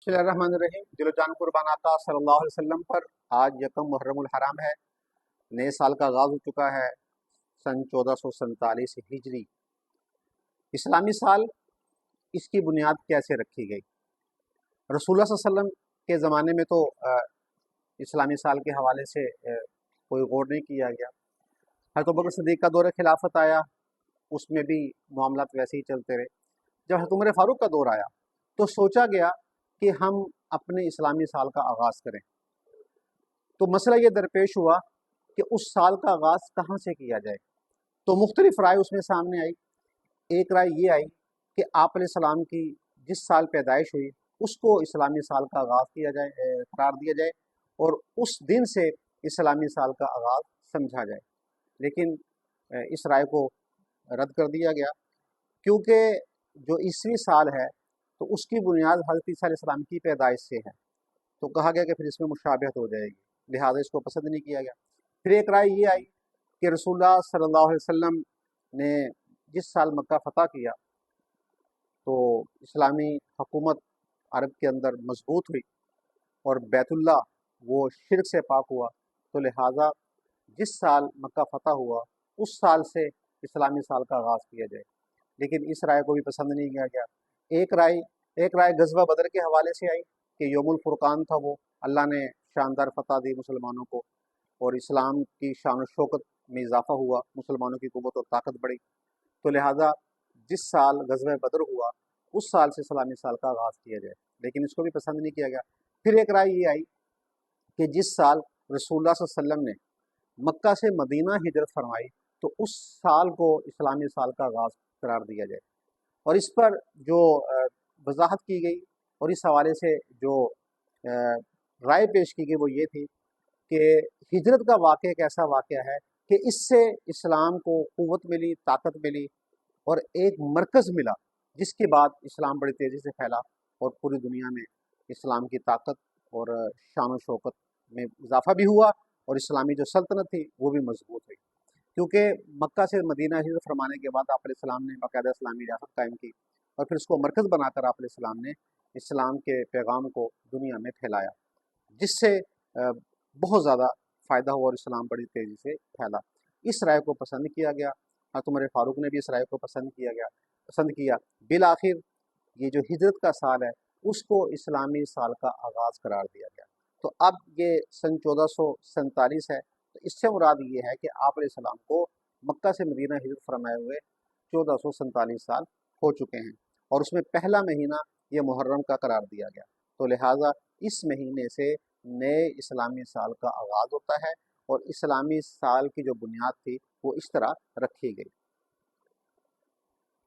بسم اللہ الرحمن الرحیم۔ دل و جان قربان آقا صلی اللہ علیہ وسلم پر آج یکم محرم الحرام ہے، نئے سال کا آغاز ہو چکا ہے، سن 1447 ہجری اسلامی سال۔ اس کی بنیاد کیسے رکھی گئی؟ رسول اللہ صلی اللہ علیہ وسلم کے زمانے میں تو اسلامی سال کے حوالے سے کوئی غور نہیں کیا گیا۔ حضرت ابوبکر صدیق کا دور خلافت آیا، اس میں بھی معاملات ویسے ہی چلتے رہے۔ جب حضرت عمر فاروق کا دور آیا تو سوچا گیا کہ ہم اپنے اسلامی سال کا آغاز کریں۔ تو مسئلہ یہ درپیش ہوا کہ اس سال کا آغاز کہاں سے کیا جائے۔ تو مختلف رائے اس میں سامنے آئی۔ ایک رائے یہ آئی کہ آپ علیہ السلام کی جس سال پیدائش ہوئی اس کو اسلامی سال کا آغاز کیا جائے، قرار دیا جائے، اور اس دن سے اسلامی سال کا آغاز سمجھا جائے۔ لیکن اس رائے کو رد کر دیا گیا، کیونکہ جو عیسوی سال ہے تو اس کی بنیاد حضرت عیسیٰ علیہ السلام کی پیدائش سے ہے، تو کہا گیا کہ پھر اس میں مشابہت ہو جائے گی، لہٰذا اس کو پسند نہیں کیا گیا۔ پھر ایک رائے یہ آئی کہ رسول اللہ صلی اللہ علیہ وسلم نے جس سال مکہ فتح کیا تو اسلامی حکومت عرب کے اندر مضبوط ہوئی اور بیت اللہ وہ شرک سے پاک ہوا، تو لہٰذا جس سال مکہ فتح ہوا اس سال سے اسلامی سال کا آغاز کیا جائے۔ لیکن اس رائے کو بھی پسند نہیں کیا گیا۔ ایک رائے غزوہ بدر کے حوالے سے آئی کہ یوم الفرقان تھا، وہ اللہ نے شاندار فتح دی مسلمانوں کو، اور اسلام کی شان و شوکت میں اضافہ ہوا، مسلمانوں کی قوت اور طاقت بڑھی، تو لہٰذا جس سال غزوہ بدر ہوا اس سال سے اسلامی سال کا آغاز کیا جائے۔ لیکن اس کو بھی پسند نہیں کیا گیا۔ پھر ایک رائے یہ آئی کہ جس سال رسول اللہ صلی اللہ علیہ وسلم نے مکہ سے مدینہ ہجرت فرمائی تو اس سال کو اسلامی سال کا آغاز قرار دیا جائے۔ اور اس پر جو وضاحت کی گئی اور اس حوالے سے جو رائے پیش کی گئی وہ یہ تھی کہ ہجرت کا واقعہ ایک ایسا واقعہ ہے کہ اس سے اسلام کو قوت ملی، طاقت ملی اور ایک مرکز ملا، جس کے بعد اسلام بڑی تیزی سے پھیلا اور پوری دنیا میں اسلام کی طاقت اور شان و شوکت میں اضافہ بھی ہوا، اور اسلامی جو سلطنت تھی وہ بھی مضبوط ہوئی۔ کیونکہ مکہ سے مدینہ ہجرت فرمانے کے بعد آپ علیہ السلام نے باقاعدہ اسلامی ریاست قائم کی، اور پھر اس کو مرکز بنا کر آپ علیہ السلام نے اسلام کے پیغام کو دنیا میں پھیلایا، جس سے بہت زیادہ فائدہ ہوا اور اسلام بڑی تیزی سے پھیلا۔ اس رائے کو پسند کیا گیا، حضرت عمر فاروق نے بھی اس رائے کو پسند کیا۔ بالآخر یہ جو ہجرت کا سال ہے اس کو اسلامی سال کا آغاز قرار دیا گیا۔ تو اب یہ سن 1447 ہے، تو اس سے مراد یہ ہے کہ آپ علیہ السلام کو مکہ سے مدینہ ہجرت فرمائے ہوئے 1447 سال ہو چکے ہیں، اور اس میں پہلا مہینہ یہ محرم کا قرار دیا گیا، تو لہٰذا اس مہینے سے نئے اسلامی سال کا آغاز ہوتا ہے، اور اسلامی سال کی جو بنیاد تھی وہ اس طرح رکھی گئی۔